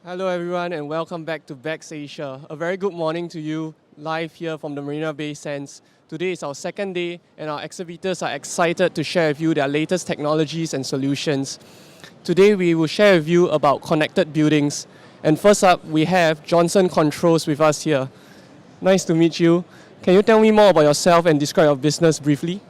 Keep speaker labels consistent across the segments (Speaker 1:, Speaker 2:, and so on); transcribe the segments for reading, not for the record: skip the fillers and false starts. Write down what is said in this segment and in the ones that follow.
Speaker 1: Hello everyone and welcome back to Bex Asia. A very good morning to you, live here from the Marina Bay Sands. Today is our second day and our exhibitors are excited to share with you their latest technologies and solutions. Today we will share with you about connected buildings. And first up, we have Johnson Controls with us here. Nice to meet you. Can you tell me more about yourself and describe your business briefly?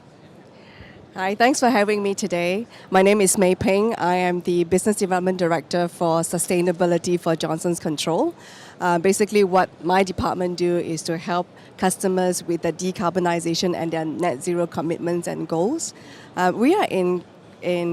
Speaker 2: Hi, thanks for having me today. My name is Mei Peng. I am the Business Development Director for Sustainability for Johnson's Control. Basically, what my department do is to help customers with the decarbonization and their net zero commitments and goals. We are in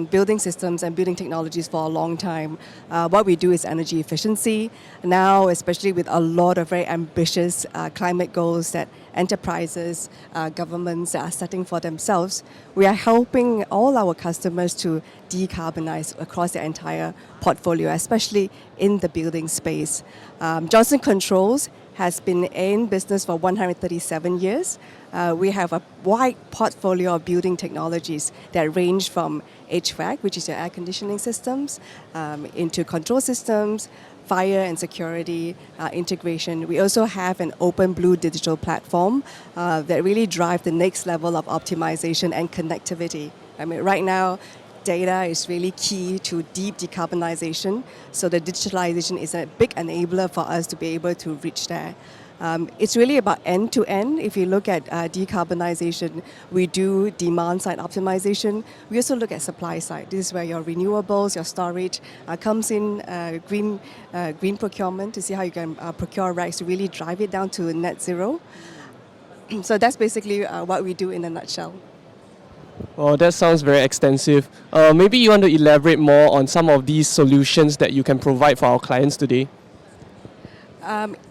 Speaker 2: building systems and building technologies for a long time. What we do is energy efficiency. Now, especially with a lot of very ambitious climate goals that enterprises, governments are setting for themselves, we are helping all our customers to decarbonize across their entire portfolio, especially in the building space. Johnson Controls has been in business for 137 years. We have a wide portfolio of building technologies that range from HVAC, which is your air conditioning systems, into control systems, fire and security integration. We also have an open blue digital platform that really drive the next level of optimization and connectivity. I mean, right now, data is really key to deep decarbonization, so the digitalization is a big enabler for us to be able to reach there. It's really about end-to-end. If you look at decarbonization, we do demand-side optimization. We also look at supply side. This is where your renewables, your storage comes in, green procurement to see how you can procure rights to really drive it down to net zero. So that's basically what we do in a nutshell.
Speaker 1: Well, that sounds very extensive. Maybe you want to elaborate more on some of these solutions that you can provide for our clients today?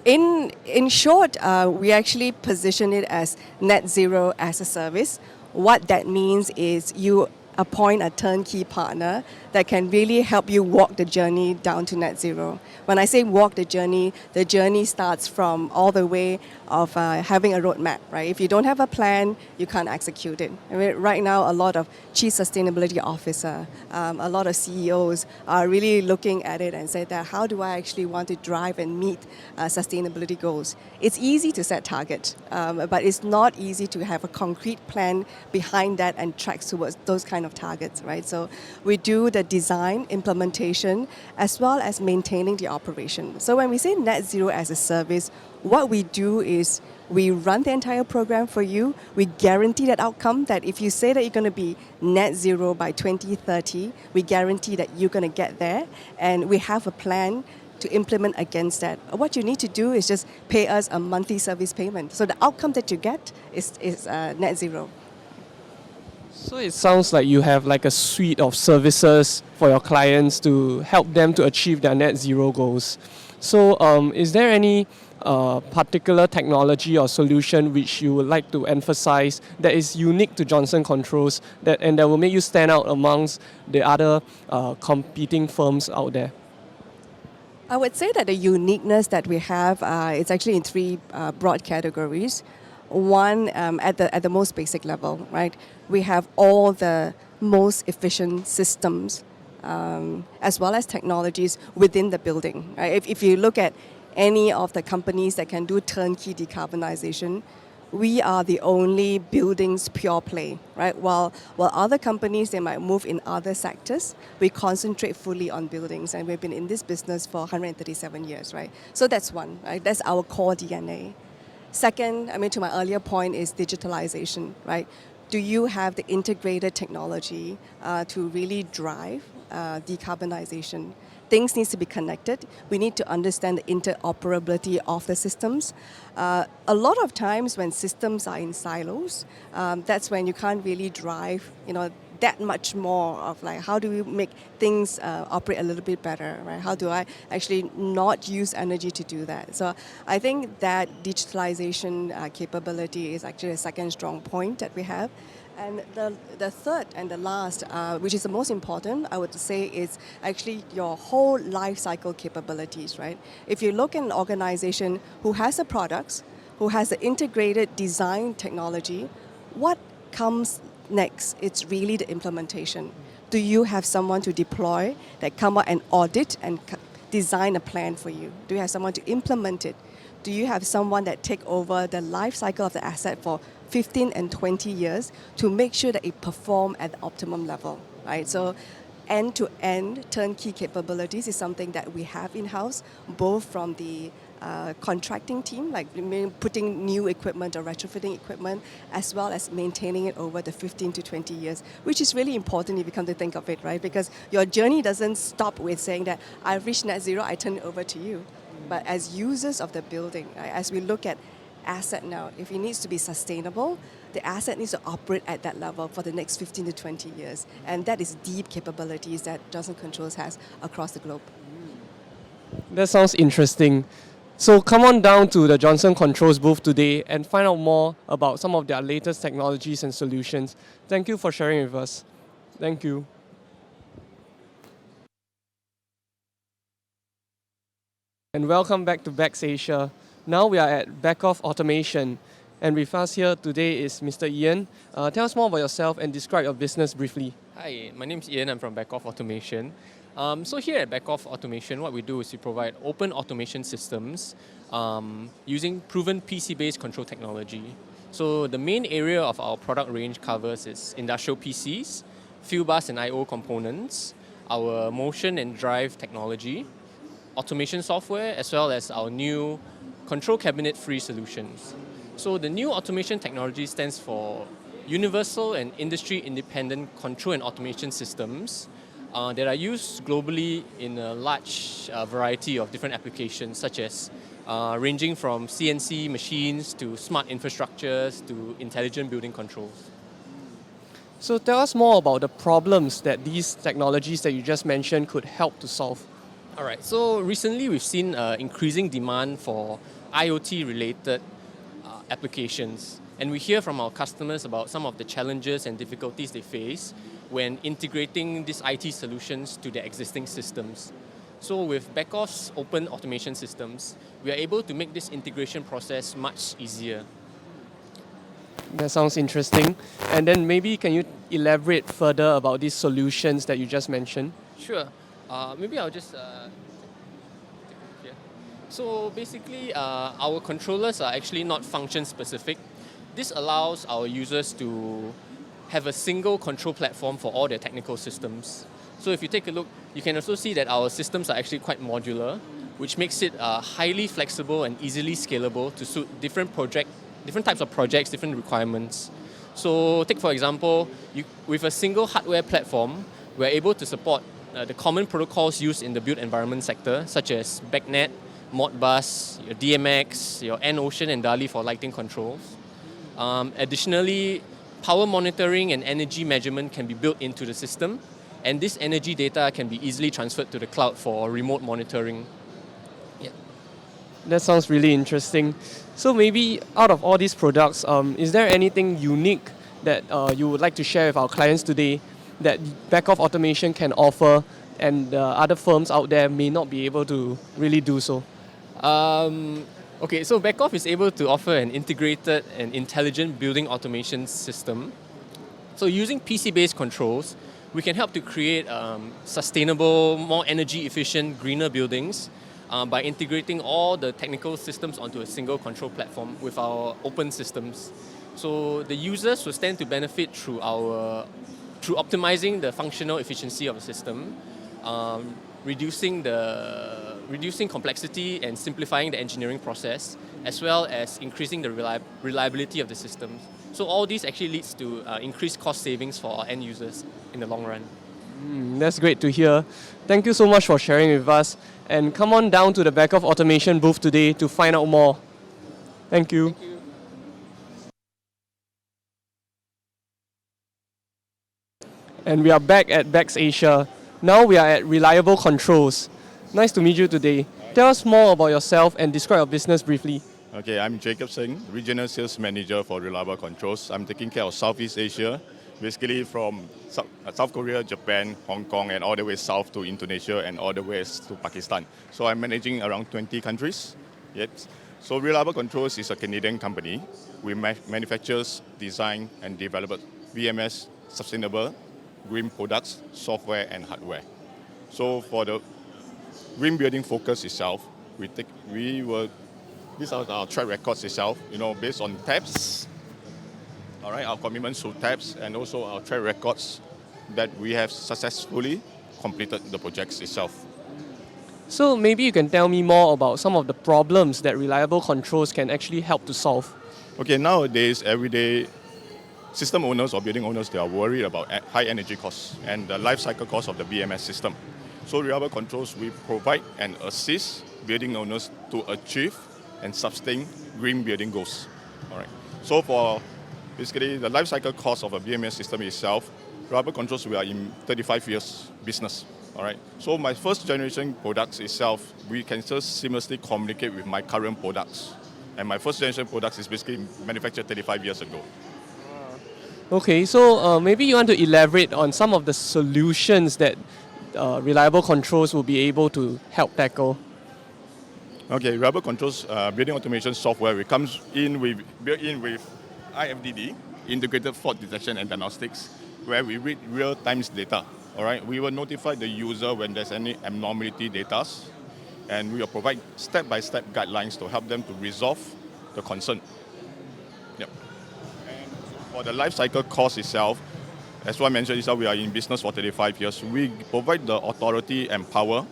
Speaker 2: In short, we actually position it as net zero as a service. What that means is you appoint a turnkey partner that can really help you walk the journey down to net zero. When I say walk the journey starts from all the way of having a roadmap, right? If you don't have a plan, you can't execute it. I mean, right now, a lot of chief sustainability officer, a lot of CEOs are really looking at it and say that how do I actually want to drive and meet sustainability goals? It's easy to set targets, but it's not easy to have a concrete plan behind that and track towards those kind of targets, right? So we do the design, implementation, as well as maintaining the operation. So when we say net zero as a service, what we do is we run the entire program for you. We guarantee that outcome, that if you say that you're going to be net zero by 2030, we guarantee that you're going to get there. And we have a plan to implement against that. What you need to do is just pay us a monthly service payment. So the outcome that you get is net zero.
Speaker 1: So it sounds like you have like a suite of services for your clients to help them to achieve their net zero goals. So is there any particular technology or solution which you would like to emphasize that is unique to Johnson Controls that will make you stand out amongst the other competing firms out there?
Speaker 2: I would say that the uniqueness that we have is actually in three broad categories. One, at the most basic level, right? We have all the most efficient systems as well as technologies within the building. Right? If you look at any of the companies that can do turnkey decarbonization, we are the only buildings pure play, right? While other companies, they might move in other sectors, we concentrate fully on buildings, and we've been in this business for 137 years, right? So that's one, right? That's our core DNA. Second, I mean, to my earlier point, is digitalization, right? Do you have the integrated technology to really drive decarbonization? Things need to be connected. We need to understand the interoperability of the systems. A lot of times when systems are in silos, that's when you can't really drive, that much more of like how do we make things operate a little bit better, right? How do I actually not use energy to do that? So I think that digitalization capability is actually a second strong point that we have. And the third and the last, which is the most important, I would say, is actually your whole life cycle capabilities, right? If you look at an organization who has the products, who has the integrated design technology, what comes next? It's really the implementation. Do you have someone to deploy that come out and audit and design a plan for you? Do you have someone to implement it? Do you have someone that take over the life cycle of the asset for 15 and 20 years to make sure that it perform at the optimum level, right? So end-to-end turnkey capabilities is something that we have in-house, both from the contracting team, like putting new equipment or retrofitting equipment, as well as maintaining it over the 15 to 20 years, which is really important if you come to think of it, right? Because your journey doesn't stop with saying that I've reached net zero, I turn it over to you. But as users of the building, right, as we look at asset now, if it needs to be sustainable, the asset needs to operate at that level for the next 15 to 20 years. And that is deep capabilities that Johnson Controls has across the globe.
Speaker 1: That sounds interesting. So come on down to the Johnson Controls booth today and find out more about some of their latest technologies and solutions. Thank you for sharing with us. Thank you. And welcome back to BEX Asia. Now we are at Back-Off Automation. And with us here today is Mr. Ian. Tell us more about yourself and describe your business briefly.
Speaker 3: Hi, my name's Ian. I'm from Back-Off Automation. So here at Back-Off Automation, what we do is we provide open automation systems using proven PC-based control technology. So the main area of our product range covers is industrial PCs, field bus and I/O components, our motion and drive technology, automation software, as well as our new control cabinet-free solutions. So the new automation technology stands for universal and industry-independent control and automation systems that are used globally in a large variety of different applications, such as ranging from CNC machines to smart infrastructures to intelligent building controls.
Speaker 1: So tell us more about the problems that these technologies that you just mentioned could help to solve.
Speaker 3: All right, so recently we've seen increasing demand for IoT-related applications. And we hear from our customers about some of the challenges and difficulties they face when integrating these IT solutions to their existing systems. So with Back-Off's open automation systems, we are able to make this integration process much easier.
Speaker 1: That sounds interesting. And then maybe can you elaborate further about these solutions that you just mentioned?
Speaker 3: Sure. Maybe I'll just So basically, our controllers are actually not function specific. This allows our users to have a single control platform for all their technical systems. So if you take a look, you can also see that our systems are actually quite modular, which makes it highly flexible and easily scalable to suit different types of projects, different requirements. So take for example, with a single hardware platform, we're able to support the common protocols used in the built environment sector, such as BACnet, Modbus, your DMX, your N-Ocean and DALI for lighting controls. Additionally, power monitoring and energy measurement can be built into the system, and this energy data can be easily transferred to the cloud for remote monitoring. Yeah.
Speaker 1: That sounds really interesting. So maybe out of all these products, is there anything unique that you would like to share with our clients today that Back-Off Automation can offer and other firms out there may not be able to really do so?
Speaker 3: Okay, so Back-Off is able to offer an integrated and intelligent building automation system. So using PC-based controls, we can help to create sustainable, more energy efficient, greener buildings by integrating all the technical systems onto a single control platform with our open systems. So the users will stand to benefit through optimizing the functional efficiency of the system, reducing complexity and simplifying the engineering process, as well as increasing the reliability of the systems. So all this actually leads to increased cost savings for our end users in the long run.
Speaker 1: That's great to hear. Thank you so much for sharing with us. And come on down to the Back-Off Automation booth today to find out more. Thank you.
Speaker 3: Thank you.
Speaker 1: And we are back at BEX Asia. Now we are at Reliable Controls. Nice to meet you today. Tell us more about yourself and describe your business briefly.
Speaker 4: Okay, I'm Jacob Singh, Regional Sales Manager for Reliable Controls. I'm taking care of Southeast Asia, basically from South Korea, Japan, Hong Kong, and all the way south to Indonesia and all the way to Pakistan. So I'm managing around 20 countries. Yes. So Reliable Controls is a Canadian company. We manufacture, design, and develop VMS sustainable green products, software, and hardware. So for the green building focus itself, these are our track records itself, based on TAPS, all right, our commitments to TAPS, and also our track records that we have successfully completed the projects itself.
Speaker 1: So maybe you can tell me more about some of the problems that reliable controls can actually help to solve.
Speaker 4: Okay, nowadays, everyday system owners or building owners, they are worried about high energy costs and the life cycle cost of the BMS system. So reliable controls, we provide and assist building owners to achieve and sustain green building goals. All right. So for basically the life cycle cost of a BMS system itself, reliable controls, we are in 35 years business. All right. So my first generation products itself, we can just seamlessly communicate with my current products. And my first generation products is basically manufactured 35 years ago.
Speaker 1: Okay, so maybe you want to elaborate on some of the solutions that reliable controls will be able to help tackle.
Speaker 4: Okay, reliable controls building automation software, it comes built in with IFDD, integrated fault detection and diagnostics, where we read real-time data. All right, we will notify the user when there's any abnormality data, and we will provide step-by-step guidelines to help them to resolve the concern. Yep. And for the life cycle cost itself, as what I mentioned, we are in business for 35 years. We provide the authority and power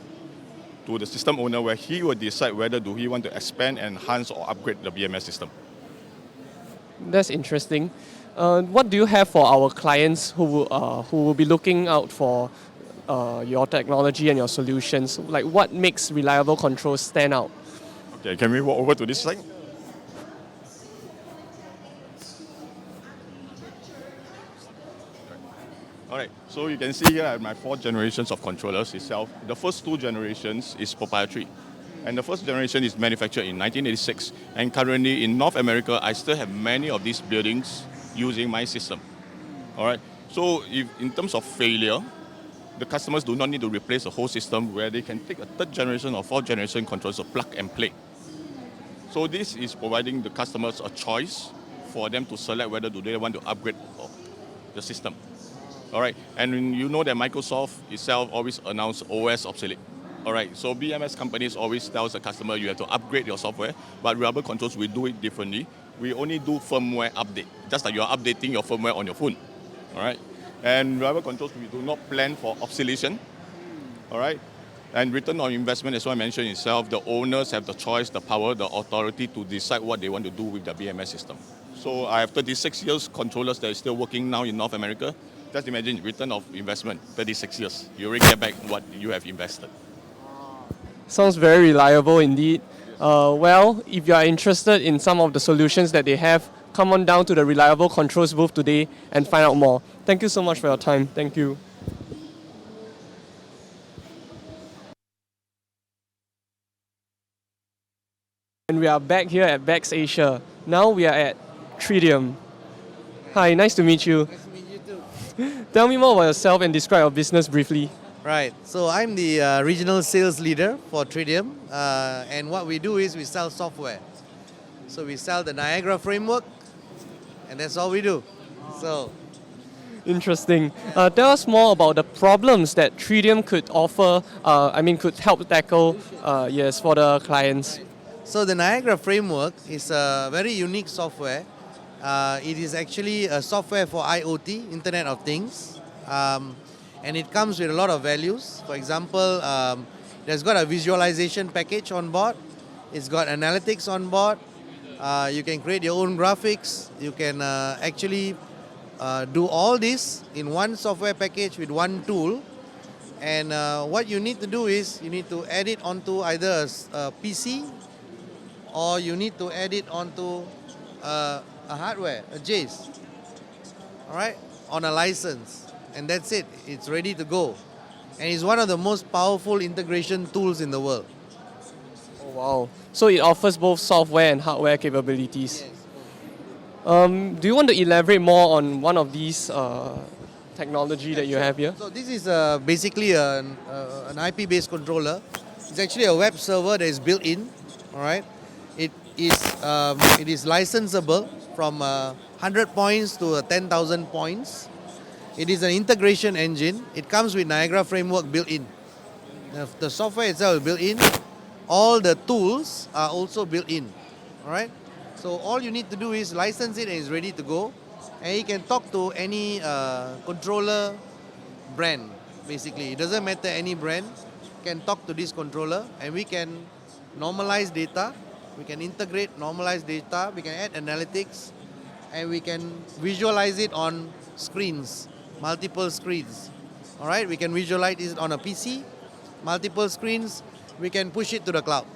Speaker 4: to the system owner where he will decide whether do he want to expand, enhance, or upgrade the BMS system.
Speaker 1: That's interesting. What do you have for our clients who will be looking out for your technology and your solutions? Like what makes reliable controls stand out?
Speaker 4: Okay, can we walk over to this slide? All right, so you can see here I have my 4 generations of controllers itself. The first 2 generations is proprietary. And the first generation is manufactured in 1986. And currently in North America, I still have many of these buildings using my system. All right, so if in terms of failure, the customers do not need to replace the whole system, where they can take a 3rd generation or 4th generation controllers to plug and play. So this is providing the customers a choice for them to select whether do they want to upgrade the system. All right, and you know that Microsoft itself always announce OS obsolete. All right, so BMS companies always tells the customer you have to upgrade your software, but reliable controls, we do it differently. We only do firmware update, just like you're updating your firmware on your phone. All right, and reliable controls, we do not plan for obsolescence. All right, and return on investment, as I mentioned itself, the owners have the choice, the power, the authority to decide what they want to do with the BMS system. So I have 36 years controllers that are still working now in North America. Just imagine return of investment, 36 years. You already get back what you have invested.
Speaker 1: Sounds very reliable indeed. Well, if you are interested in some of the solutions that they have, come on down to the Reliable Controls booth today and find out more. Thank you so much for your time. Thank you. And we are back here at BEX Asia. Now we are at Tritium. Hi, nice to meet you.
Speaker 5: Nice to meet you too.
Speaker 1: Tell me more about yourself and describe your business briefly.
Speaker 5: Right, so I'm the regional sales leader for Tritium, and what we do is we sell software. So we sell the Niagara framework, and that's all we do. So
Speaker 1: Interesting. Tell us more about the problems that Tritium could offer, could help tackle, for the clients.
Speaker 5: So the Niagara framework is a very unique software. It is actually a software for IoT, Internet of Things, and it comes with a lot of values. For example, it has got a visualization package on board. It's got analytics on board. You can create your own graphics. You can actually do all this in one software package with one tool. And what you need to do is you need to add it onto either a PC, or you need to add it onto a hardware, a JACE, all right, on a license. And that's it. It's ready to go. And it's one of the most powerful integration tools in the world.
Speaker 1: Oh, wow. So it offers both software and hardware capabilities.
Speaker 5: Yes.
Speaker 1: Do you want to elaborate more on one of these technology that you have here?
Speaker 5: So this is basically an IP-based controller. It's actually a web server that is built in, all right? It is licensable from 100 points to 10,000 points. It is an integration engine. It comes with Niagara framework built in. The software itself is built in. All the tools are also built in. All right. So all you need to do is license it and it's ready to go, and you can talk to any controller brand. Basically, it doesn't matter any brand can talk to this controller, and we can normalize data. We can integrate normalized data. We can add analytics, and we can visualize it on screens, multiple screens. All right, we can visualize it on a PC, multiple screens. We can push it to the cloud.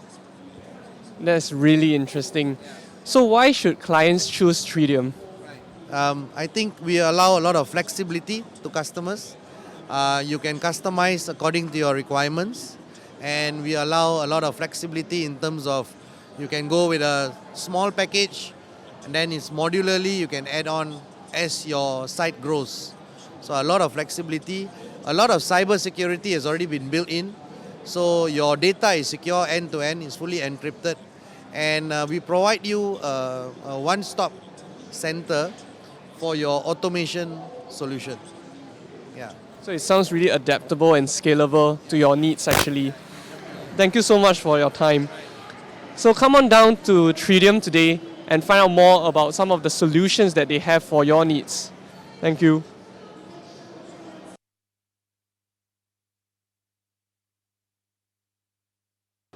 Speaker 1: That's really interesting. So why should clients choose Tritium?
Speaker 5: I think we allow a lot of flexibility to customers. You can customize according to your requirements, and we allow a lot of flexibility in terms of you can go with a small package, and then it's modularly you can add on as your site grows. So a lot of flexibility, a lot of cyber security has already been built in. So your data is secure end to end, it's fully encrypted, and we provide you a one-stop center for your automation solution. Yeah.
Speaker 1: So it sounds really adaptable and scalable to your needs actually. Thank you so much for your time. So come on down to Tritium today and find out more about some of the solutions that they have for your needs. Thank you.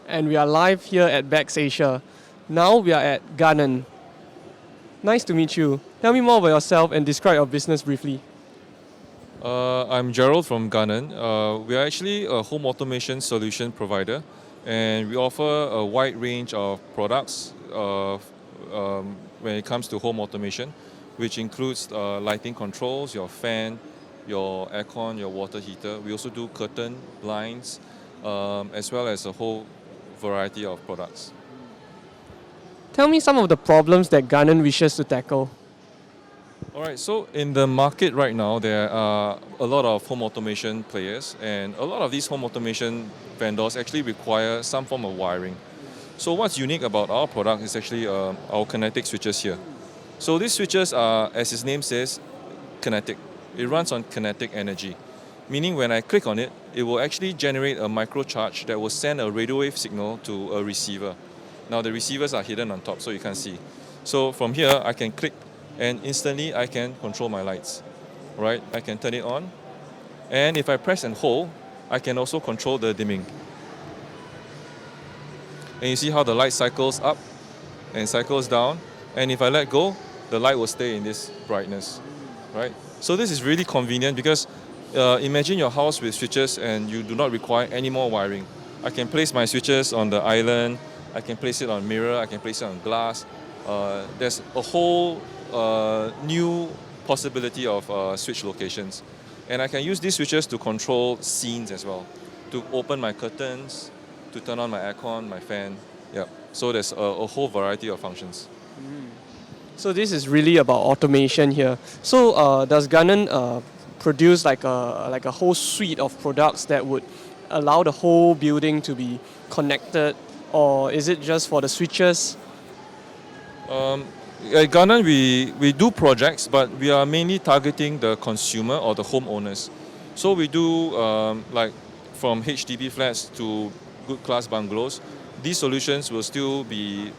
Speaker 1: And we are live here at BEX Asia. Now we are at Ganon. Nice to meet you. Tell me more about yourself and describe your business briefly.
Speaker 6: I'm Gerald from Ganon. We are actually a home automation solution provider, and we offer a wide range of products when it comes to home automation, which includes lighting controls, your fan, your aircon, your water heater. We also do curtain, blinds, as well as a whole variety of products.
Speaker 1: Tell me some of the problems that Ganon wishes to tackle.
Speaker 6: All right, so in the market right now, there are a lot of home automation players, and a lot of these home automation vendors actually require some form of wiring. So what's unique about our product is actually our kinetic switches here. So these switches are, as its name says, kinetic. It runs on kinetic energy, meaning when I click on it, it will actually generate a microcharge that will send a radio wave signal to a receiver. Now the receivers are hidden on top, so you can't see. So from here, I can click and instantly I can control my lights. Right? I can turn it on, and if I press and hold, I can also control the dimming. And you see how the light cycles up and cycles down, and if I let go, the light will stay in this brightness. Right? So this is really convenient because imagine your house with switches and you do not require any more wiring. I can place my switches on the island, I can place it on mirror, I can place it on glass. There's a whole new possibility of switch locations. And I can use these switches to control scenes as well, to open my curtains, to turn on my aircon, my fan. Yeah. So there's a whole variety of functions.
Speaker 1: So this is really about automation here. So does Ganon produce like a whole suite of products that would allow the whole building to be connected, or is it just for the switches?
Speaker 6: At Ganon, we do projects, but we are mainly targeting the consumer or the homeowners. So we do like from HDB flats to good class bungalows. These solutions will still be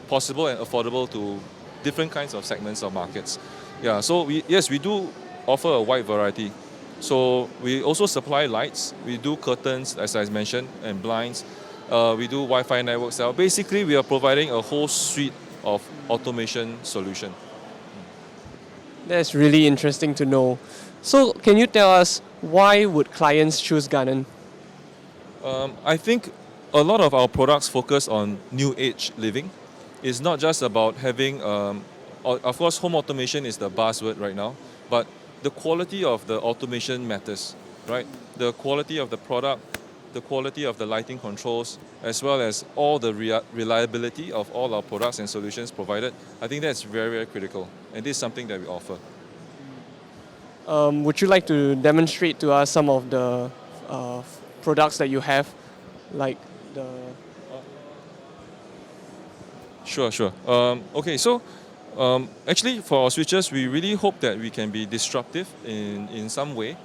Speaker 6: possible and affordable to different kinds of segments of markets. Yeah, so we do offer a wide variety. So we also supply lights. We do curtains, as I mentioned, and blinds. We do Wi-Fi networks. Basically, we are providing a whole suite of automation solution.
Speaker 1: That's really interesting to know. So can you tell us why would clients choose Ganon?
Speaker 6: I think a lot of our products focus on new age living. It's not just about having, of course, home automation is the buzzword right now, but the quality of the automation matters, right? The quality of the product, the quality of the lighting controls, as well as all the reliability of all our products and solutions provided. I think that's very, very critical, and this is something that we offer.
Speaker 1: Would you like to demonstrate to us some of the products that you have, like the...
Speaker 6: Sure. Okay, so actually for our switches, we really hope that we can be disruptive in some way.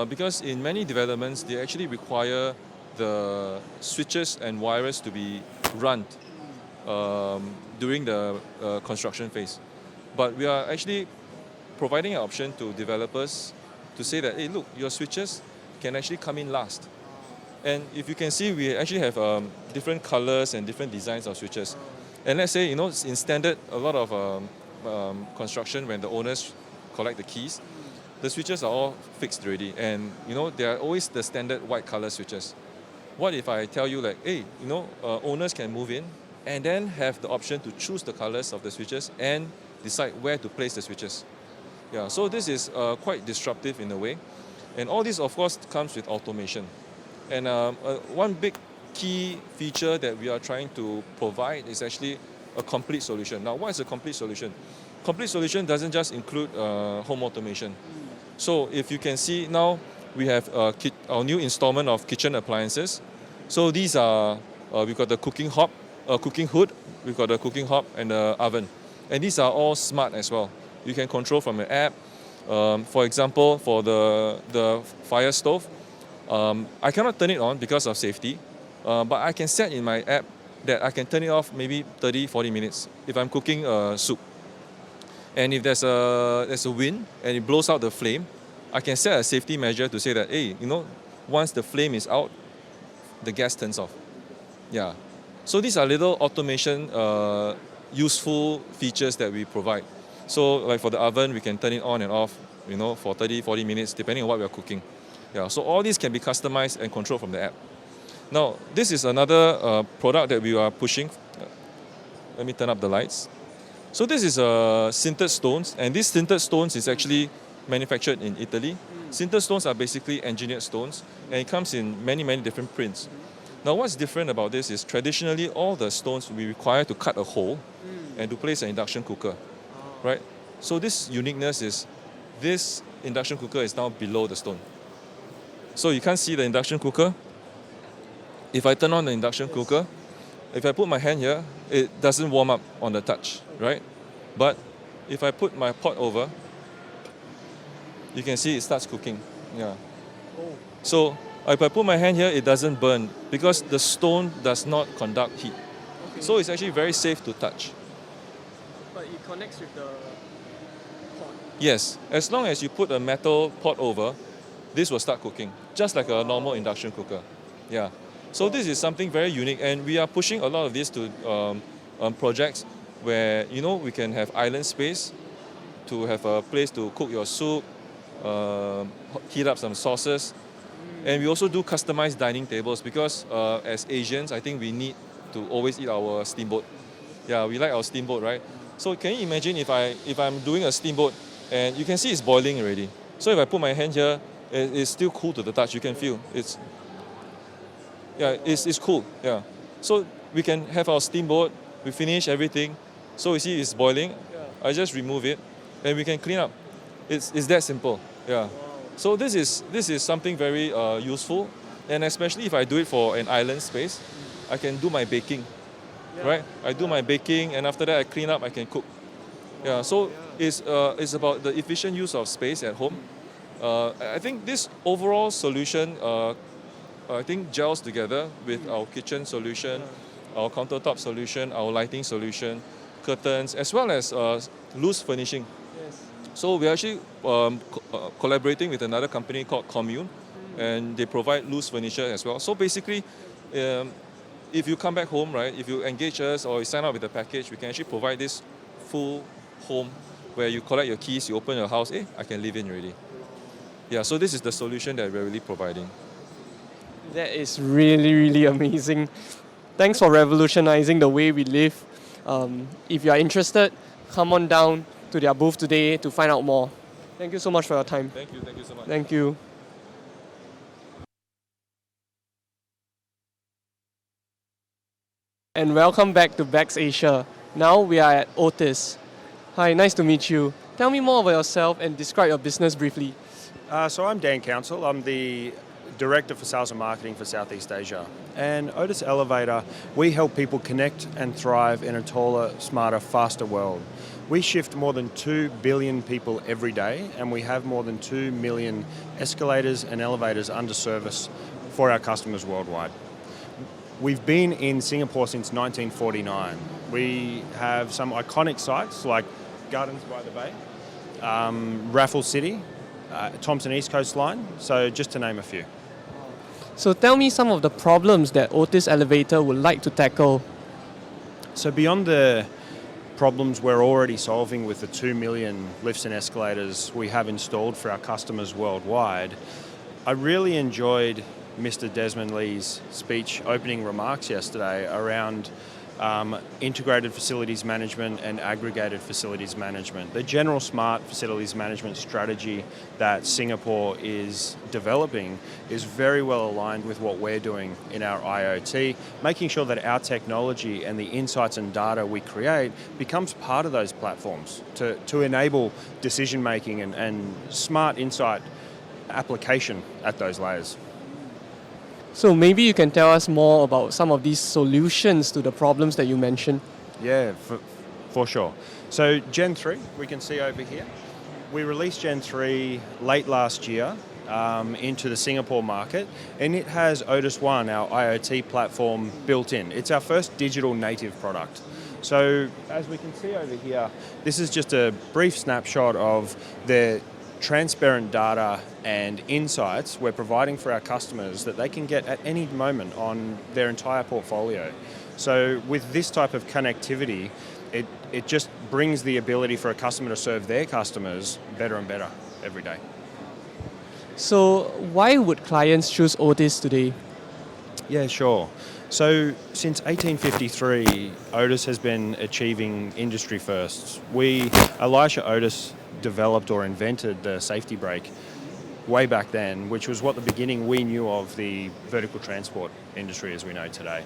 Speaker 6: because in many developments, they actually require the switches and wires to be run during the construction phase. But we are actually providing an option to developers to say that, hey, look, your switches can actually come in last. And if you can see, we actually have different colors and different designs of switches. And let's say, in standard, a lot of construction, when the owners collect the keys, the switches are all fixed already. And, they are always the standard white color switches. What if I tell you, like, hey, owners can move in and then have the option to choose the colors of the switches and decide where to place the switches. Yeah, so this is quite disruptive in a way. And all this, of course, comes with automation. And one big key feature that we are trying to provide is actually a complete solution. Now, what is a complete solution? Complete solution doesn't just include home automation. So if you can see now, we have our new installment of kitchen appliances. So these are, we've got the cooking hood, we've got the cooking hob and the oven. And these are all smart as well. You can control from an app. For example, for the fire stove, I cannot turn it on because of safety, but I can set in my app that I can turn it off maybe 30-40 minutes if I'm cooking soup. And if there's a wind and it blows out the flame, I can set a safety measure to say that, hey, once the flame is out, the gas turns off. Yeah. So these are little automation useful features that we provide. So like for the oven, we can turn it on and off, for 30-40 minutes, depending on what we are cooking. Yeah, so all these can be customized and controlled from the app. Now, this is another product that we are pushing. Let me turn up the lights. So this is sintered stones, and these sintered stones is actually manufactured in Italy. Sintered stones are basically engineered stones, and it comes in many, many different prints. Now, what's different about this is traditionally all the stones we require to cut a hole and to place an induction cooker, right? So this uniqueness is this induction cooker is now below the stone. So you can't see the induction cooker. If I turn on the induction cooker, if I put my hand here, it doesn't warm up on the touch, right? But if I put my pot over, you can see it starts cooking. Yeah. So if I put my hand here, it doesn't burn because the stone does not conduct heat.
Speaker 1: Okay.
Speaker 6: So it's actually very safe to touch.
Speaker 1: But it connects with the pot.
Speaker 6: Yes, as long as you put a metal pot over, this will start cooking, just like a normal induction cooker. Yeah. So this is something very unique, and we are pushing a lot of this to projects where we can have island space to have a place to cook your soup, heat up some sauces, and we also do customized dining tables because as Asians, I think we need to always eat our steamboat. Yeah, we like our steamboat, right? So can you imagine if I'm doing a steamboat and you can see it's boiling already. So if I put my hand here, it's still cool to the touch. You can feel it's cool. Yeah. So we can have our steamboat. We finish everything. So you see it's boiling. Yeah. I just remove it, and we can clean up. It's that simple. Yeah. Wow. So this is something very useful, and especially if I do it for an island space, I can do my baking. Yeah. Right. I do my baking, and after that I clean up. I can cook. Yeah. So it's about the efficient use of space at home. I think this overall solution, I think gels together with our kitchen solution, our countertop solution, our lighting solution, curtains, as well as loose furnishing.
Speaker 1: Yes.
Speaker 6: So we're actually collaborating with another company called Commune, and they provide loose furniture as well. So basically, if you come back home, right, if you engage us or you sign up with a package, we can actually provide this full home where you collect your keys, you open your house, I can live in already. Yeah, so this is the solution that we're really providing.
Speaker 1: That is really, really amazing. Thanks for revolutionizing the way we live. If you are interested, come on down to their booth today to find out more. Thank you so much for your time.
Speaker 6: Thank you so much.
Speaker 1: Thank you. And welcome back to Bax Asia. Now we are at Otis. Hi, nice to meet you. Tell me more about yourself and describe your business briefly.
Speaker 7: So I'm Dan Council. I'm the Director for Sales and Marketing for Southeast Asia. And Otis Elevator, we help people connect and thrive in a taller, smarter, faster world. We shift more than 2 billion people every day, and we have more than 2 million escalators and elevators under service for our customers worldwide. We've been in Singapore since 1949. We have some iconic sites like Gardens by the Bay, Raffles City, Thompson East Coast Line, so just to name a few.
Speaker 1: So tell me some of the problems that Otis Elevator would like to tackle.
Speaker 7: So beyond the problems we're already solving with the 2 million lifts and escalators we have installed for our customers worldwide, I really enjoyed Mr. Desmond Lee's speech opening remarks yesterday around integrated facilities management and aggregated facilities management. The general smart facilities management strategy that Singapore is developing is very well aligned with what we're doing in our IoT, making sure that our technology and the insights and data we create becomes part of those platforms to enable decision making and smart insight application at those layers.
Speaker 1: So maybe you can tell us more about some of these solutions to the problems that you mentioned.
Speaker 7: Yeah, for sure. So Gen 3, we can see over here. We released Gen 3 late last year into the Singapore market, and it has Otis One, our IoT platform, built in. It's our first digital native product. So as we can see over here, this is just a brief snapshot of the transparent data and insights we're providing for our customers that they can get at any moment on their entire portfolio. So with this type of connectivity, it just brings the ability for a customer to serve their customers better and better every day.
Speaker 1: So why would clients choose Otis today?
Speaker 7: Yeah, sure. So since 1853, Otis has been achieving industry firsts. Elisha Otis developed or invented the safety brake way back then, which was what the beginning we knew of the vertical transport industry as we know today.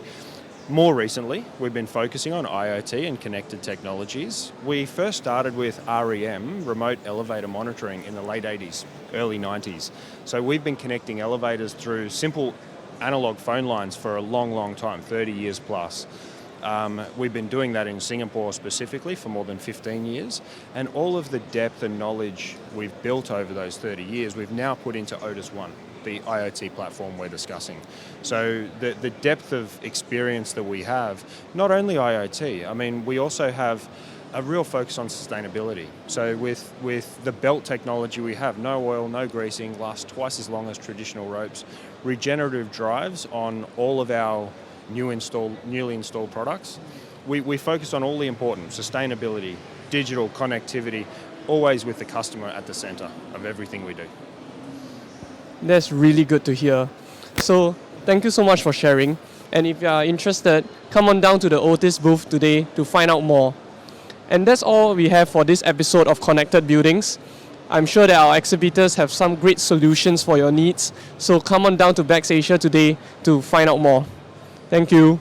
Speaker 7: More recently, we've been focusing on IoT and connected technologies. We first started with REM, remote elevator monitoring, in the late 80s, early 90s. So we've been connecting elevators through simple analog phone lines for a long, long time, 30 years plus. We've been doing that in Singapore specifically for more than 15 years, and all of the depth and knowledge we've built over those 30 years, we've now put into Otis One, the IoT platform we're discussing. So the depth of experience that we have, not only IoT, I mean, we also have a real focus on sustainability. So with the belt technology we have, no oil, no greasing, lasts twice as long as traditional ropes, regenerative drives on all of our newly installed products. We focus on all the important, sustainability, digital connectivity, always with the customer at the center of everything we do.
Speaker 1: That's really good to hear. So thank you so much for sharing. And if you are interested, come on down to the Otis booth today to find out more. And that's all we have for this episode of Connected Buildings. I'm sure that our exhibitors have some great solutions for your needs. So come on down to BEX Asia today to find out more. Thank you.